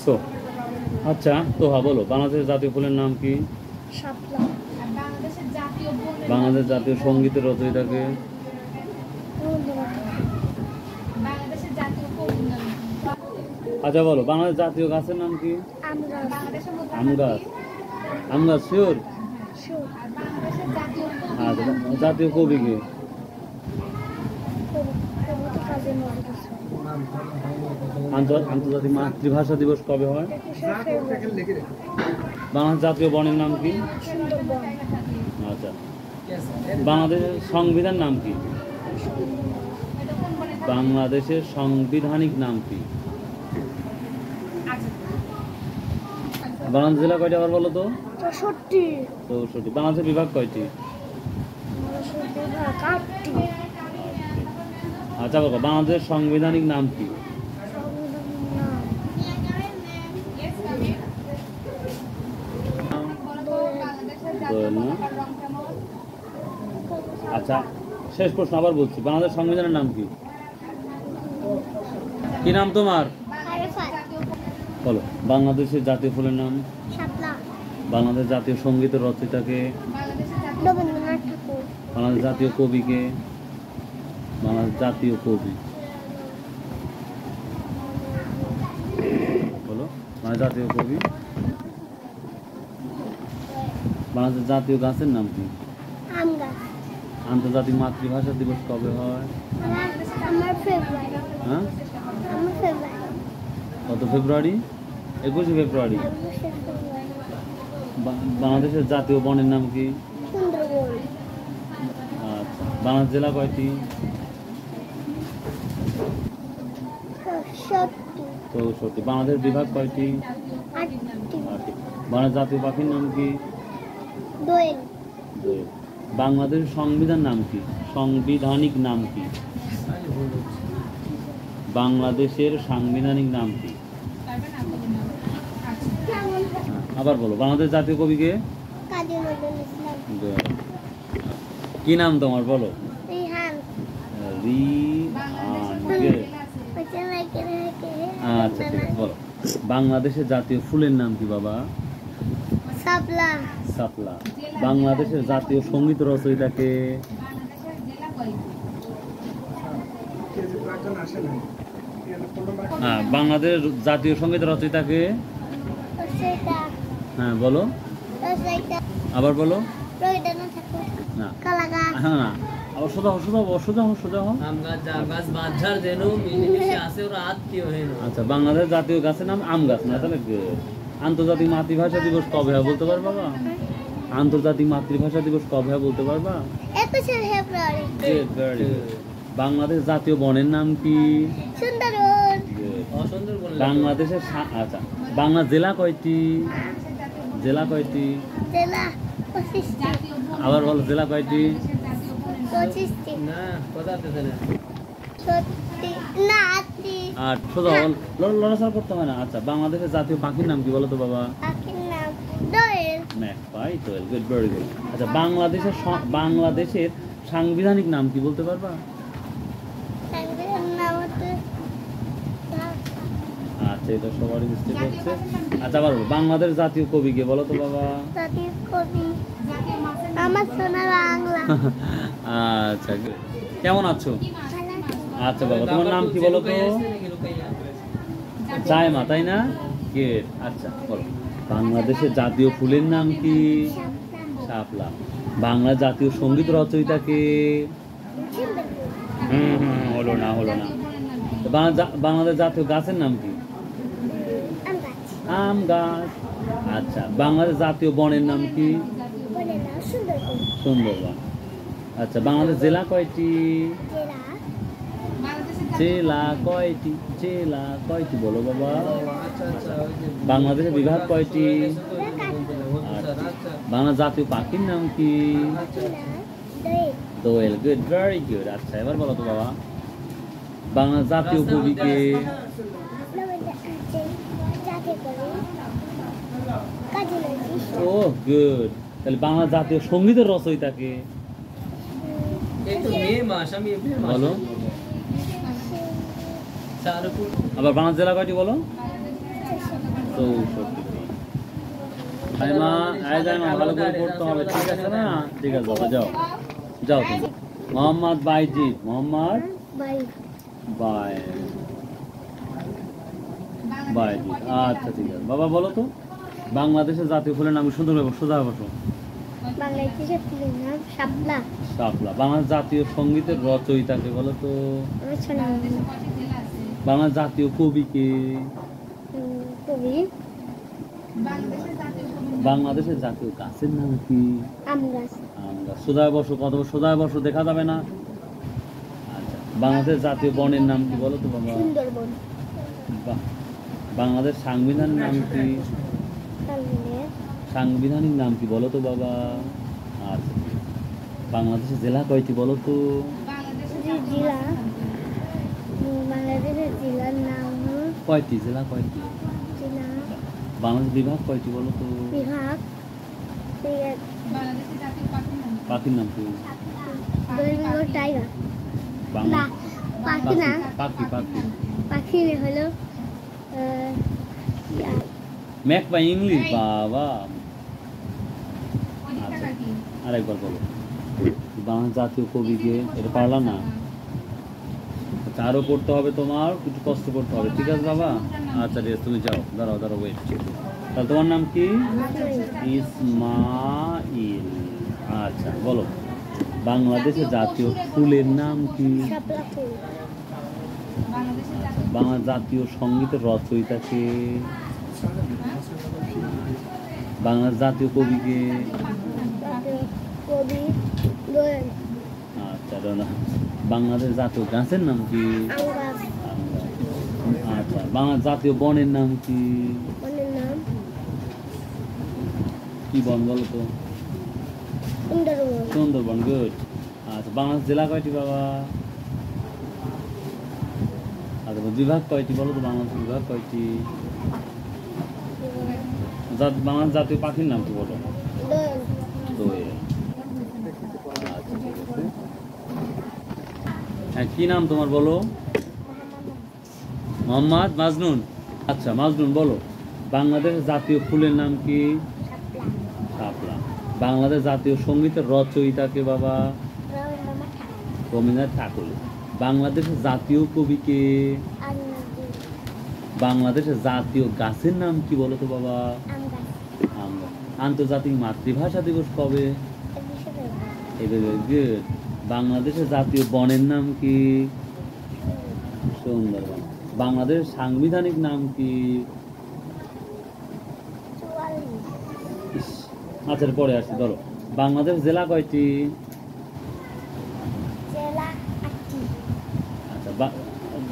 দেখছো। আচ্ছা তো বলো, বাংলাদেশের জাতীয় ফুলের নাম কি? শাপলা। বাংলাদেশ জাতীয় সঙ্গীতের রচয়িতাকে? আচ্ছা বলো, বাংলাদেশ জাতীয় গাছের নাম কি? আম গাছ। আম গাছ শিওর? আচ্ছা, জাতীয় কবি কে? আন্তর্জাতিক মাতৃভাষা দিবস কবে হয়? বাংলাদেশ জাতীয় বনের নাম কি? আচ্ছা, বাংলাদেশের সংবিধান নাম কি? বাংলাদেশের সাংবিধানিক নাম কি? বাংলাদেশ জেলা কয়টি আবার বলো তো? 64। বাংলাদেশের বিভাগ কয়টি? আচ্ছা বাবা, বাংলাদেশের সাংবিধানিক নাম কি? আচ্ছা শেষ প্রশ্ন আবার বলছি, বাংলাদেশ সংবিধানের নাম কি? কি নাম তোমার? বলো। বাংলাদেশের জাতীয় ফুলের নাম? বাংলাদেশ জাতীয় সঙ্গীতের রচয়িতাকে? বাংলাদেশ জাতীয় কবিকে? বাংলাদেশ জাতীয় কবি বলো। বাংলাদেশ জাতীয় কবি। বাংলাদেশ জাতীয় গাছের নাম কি? আন্তর্জাতিক মাতৃভাষা দিবস কবে হয়? হ্যাঁ, কত ফেব্রুয়ারি? 21 ফেব্রুয়ারি। বাংলাদেশের জাতীয় বনের নাম কি? আচ্ছা, বাংলাদেশ জেলা কয়টি? 64। বাংলাদেশ বিভাগ কয়টি? 8টি। বাংলাদেশ জাতীয় পাখির নাম কি? দোয়েল। বাংলাদেশের সংবিধান নাম কি? সাংবিধানিক নাম কি? বাংলাদেশের সাংবিধানিক নাম কি? আবার বলো। বাংলাদেশ জাতীয় কবিকে? কি নাম তোমার বলো? রিহান। আচ্ছা ঠিক আছে, বলো। বাংলাদেশের জাতীয় ফুলের নাম কি বাবা? শাপলা। শাপলা। বাংলাদেশের জাতীয় সঙ্গীত রচয়িতাকে? হ্যাঁ, বাংলাদেশ জাতীয় সঙ্গীত রচয়িতাকে? হ্যাঁ বলো, আবার বলো। না, হ্যাঁ আবার সোজা হও। আচ্ছা, বাংলাদেশ জাতীয় গাছের নাম আম গাছ না? তাহলে আন্তর্জাতিক মাতৃভাষা দিবস কবে হয় বলতে পারবা? আন্তর্জাতিক মাতৃভাষা দিবস কবে হয় বলতে পারবা? 21 ফেব্রুয়ারি। বাংলাদেশ জাতীয় বনের নাম কি? সুন্দরবন। বাংলাদেশের আচ্ছা, বাংলা জেলা কয়টি? জেলা 25টি। আবার বলো, জেলা কয়টি? 25টি। না, কথা আছে না। না, 8টি। আর সোজা লড়াচড়া করতে হয় না। আচ্ছা, বাংলাদেশের জাতীয় পাখির নাম কি বলো তো বাবা? পাখির নাম দোয়েল। Good, very good. আচ্ছা, বাংলাদেশের সাংবিধানিক নাম কি বলতে পারবা? আচ্ছা, এটা সবারই মিস্টেক হচ্ছে। আচ্ছা, আবার বাংলাদেশ জাতীয় কবি কে বলো তো বাবা? জাতীয় কবি আমার সোনা বাংলা। আচ্ছা, কেমন আছো? আচ্ছা বাবা, তোমার নাম কি বলো তো? জায়মা, তাই না? আচ্ছা বলো, বাংলাদেশের জাতীয় ফুলের নাম কি? শাপলা। বাংলা জাতীয় সঙ্গীত রচয়িতাকে? হলো না। বাংলাদেশ জাতীয় গাছের নাম কি? আম গাছ। আচ্ছা, বাংলাদেশ জাতীয় বনের নাম কি? সুন্দরবন। আচ্ছা, বাংলাদেশ জেলা কয়টি? জেলা কয়টি বলো বাবা? বাংলাদেশের বিভাগ কয়টি? বাংলা জাতীয় পাখির নাম কি? দোয়েল। Good, very good. আচ্ছা, এবার বলো তো বাবা, বাংলা জাতীয় কবিকে? ও গুড। তাহলে বাংলা জাতীয় সঙ্গীতের রচয়িতাকে? বলো। আবার বাংলা জেলা কয়টি বলো? 64টি। আইমা আইজামা ভালো করে পড়তে হবে, ঠিক আছে না? ঠিক আছে বাবা, যাও যাও তুমি। মোহাম্মদ বাইজিৎ, মোহাম্মদ বাই বাইজিৎ। আচ্ছা ঠিক আছে বাবা, বলো তো বাংলাদেশের জাতীয় ফুলের নাম। সুন্দর সোজা বসো। বাংলাদেশের ফুলের নাম শাপলা। শাপলা। বাংলাদেশ জাতীয় সঙ্গীতের রচয়িতাকে বলো তো। আমার সোনা বাংলাদেশ জাতীয় কবিকে। কবি বাংলাদেশের জাতীয় গাছের নাম কি? আম গাছ। আমরা সোজা বসো, কত সোজা বসো, দেখা যাবে না। আচ্ছা, বাংলাদেশ জাতীয় বনের নাম কি বলো তো বাবা। সুন্দরবন। বাংলাদেশ সাংবিধানিক নাম কি? কালমিনের। সাংবিধানিক নাম কি বলো তো বাবা। আচ্ছা, বাংলাদেশের জেলা কয়টি বলো তো। জেলা বাংলাদেশের জেলার নাম কয়টি জেলা, কয়টি? জেলা। বাংলাদেশ বিভাগ কয়টি বলো তো। বিভাগ। পাখির নাম কি? বেঙ্গল টাইগার। বাংলা না, পাখি না। পাখি পাখি পাখি হলো ম্যাক বা ইংলিশ বাবা। আচ্ছা, আরেকবার বলো। বাংলা জাতীয় কবিকে, এটা পারলাম না। আচ্ছা, আরো পড়তে হবে, তোমার কিছু কষ্ট করতে হবে, ঠিক আছে বাবা? আচ্ছা ঠিক আছে, তুমি যাও, দাঁড়াও দাঁড়াও, ওয়েট। তাহলে তোমার নাম কি? ইসমাইল। আচ্ছা বলো, বাংলাদেশের জাতীয় ফুলের নাম কি? শাপলা ফুল। বাংলা জাতীয় সঙ্গীতের রচয়িতাকে। বাংলা জাতীয় কবিকে। কবি দোয়েল। আচ্ছা, বাংলাদেশ জাতীয় গাছের নাম কি? আম গাছ। আচ্ছা, বাংলা জাতীয় বনের নাম কি? বনের নাম কি বন বলো তো। সুন্দরবন। সুন্দরবন, গুড। আচ্ছা, বাংলাদেশ জেলা কয়টি বাবা? আচ্ছা, বিভাগ কয়টি বলো তো। বাংলাদেশ বিভাগ কয়টি? বাংলাদেশ জাতীয় পাখির নাম কি বলো? দোয়েল। দোয়েল। আচ্ছা ঠিক আছে। হ্যাঁ, কি নাম তোমার বলো? মোহাম্মদ মাজনুন। আচ্ছা মাজনুন, বলো বাংলাদেশের জাতীয় ফুলের নাম কি? শাপলা। বাংলাদেশ জাতীয় সঙ্গীতের রচয়িতাকে বাবা? রবীন্দ্রনাথ ঠাকুর। বাংলাদেশের জাতীয় কবিকে? বাংলাদেশের জাতীয় গাছের নাম কি বলো তো বাবা? আম গাছ। আন্তর্জাতিক মাতৃভাষা দিবস কবে? গুড। বাংলাদেশের জাতীয় বনের নাম কি? সুন্দরবন। বাংলাদেশের সাংবিধানিক নাম কি? আচ্ছা পরে আসছি, ধরো বাংলাদেশ জেলা কয়টি? আচ্ছা,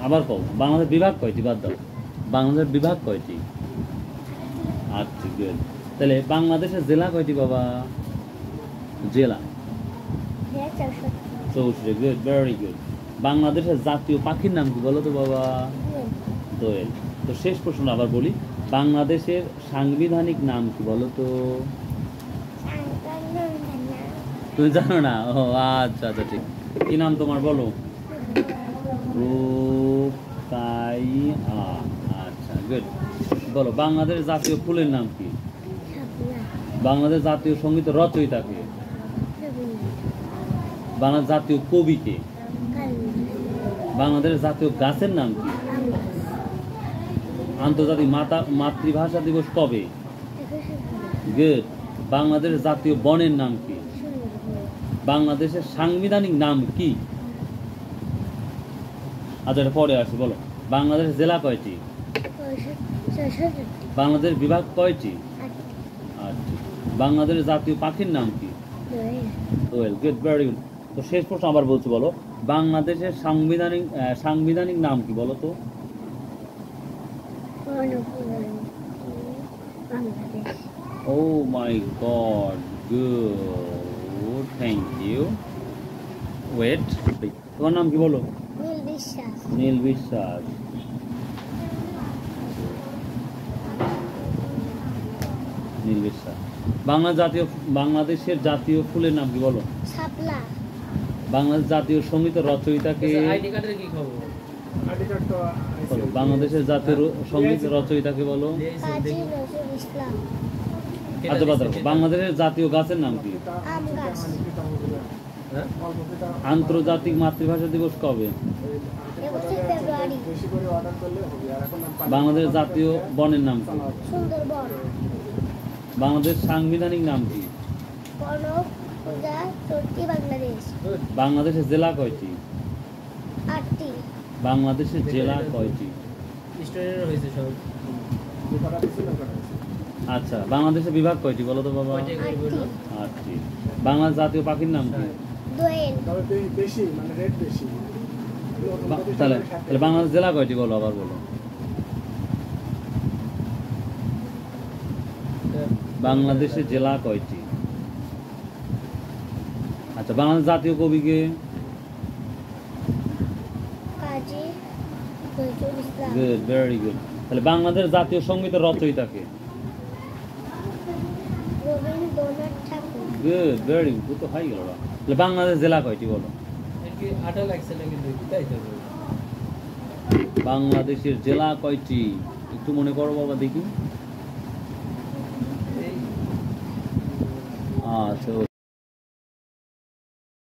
আবার কও, বাংলাদেশ বিভাগ কয়টি? বাদ দাও, বাংলাদেশ বিভাগ কয়টি? আচ্ছা গুড। তাহলে বাংলাদেশের জেলা কয়টি বাবা? জেলা 64। Good, very good. বাংলাদেশের জাতীয় পাখির নাম কি বলো তো বাবা? দোয়েল। তো শেষ প্রশ্ন আবার বলি, বাংলাদেশের সাংবিধানিক নাম কি বলো তো? তুমি জানো না? ও আচ্ছা আচ্ছা, ঠিক। কি নাম তোমার বলো? রূপকাইয়া। আচ্ছা গুড। বলো বাংলাদেশ জাতীয় ফুলের নাম কি? বাংলাদেশ জাতীয় সঙ্গীতের রচয়িতাকে? বাংলাদেশ জাতীয় কবিকে? বাংলাদেশের জাতীয় গাছের নাম কি? আন্তর্জাতিক মাতৃভাষা দিবস কবে? গুড। বাংলাদেশের জাতীয় বনের নাম কি? বাংলাদেশের সাংবিধানিক নাম কি? আচ্ছা এটা পরে আসি, বলো বাংলাদেশের জেলা কয়টি? বাংলাদেশ বিভাগ কয়টি? আচ্ছা, বাংলাদেশের জাতীয় পাখির নাম কি? দোয়েল। Good, very good. তো শেষ প্রশ্ন আবার বলছি, বলো বাংলাদেশের সাংবিধানিক নাম কি বলো তো? Oh my god, good, thank you. Wait, তোমার নাম কি বলো? নীল বিশ্বাস। নীল বিশ্বাস। নীল বিশ্বাস। বাংলাদেশের জাতীয় ফুলের নাম কি বলো? শাপলা। বাংলাদেশ জাতীয় সঙ্গীতের রচয়িতাকে? আইডি কার্ডের কি খবর? আইডি কার্ড তো বলো। বাংলাদেশের জাতীয় সঙ্গীত রচয়িতাকে বলো। কাজী নজরুল ইসলাম। আচ্ছা বাদ রাখো। বাংলাদেশের জাতীয় গাছের নাম কি? আম গাছ। আন্তর্জাতিক মাতৃভাষা দিবস কবে? 21 ফেব্রুয়ারি। বাংলাদেশের জাতীয় বনের নাম কি? সুন্দরবন। বাংলাদেশ সাংবিধানিক নাম কি? কনক পূজা চট্টি বাংলাদেশ। বাংলাদেশের জেলা কয়টি? 8টি। বাংলাদেশের জেলা কয়টি? স্টুডেন্ট হয়েছে সব আচ্ছা বাংলাদেশের বিভাগ কয়টি বলো তো বাবা? 8টি। 8টি। বাংলাদেশ জাতীয় পাখির নাম কি? দোয়েল। তাহলে তাহলে বাংলাদেশ জেলা কয়টি বলো, আবার বলো। বাংলাদেশের জেলা কয়টি? আচ্ছা বাংলাদেশ জাতীয় কবিকে? Kazi Nazrul Islam. Good, very good. তাহলে বাংলাদেশ জাতীয় সঙ্গীতের রচয়িতাকে? Rabindranath Thakur. Good, very good. তো হয়ে গেল। তাহলে বাংলাদেশ জেলা কয়টি বলো? কি আটা লাগছে না কিন্তু তাই তো বাংলাদেশের জেলা কয়টি একটু মনে করো বাবা দেখি। আচ্ছা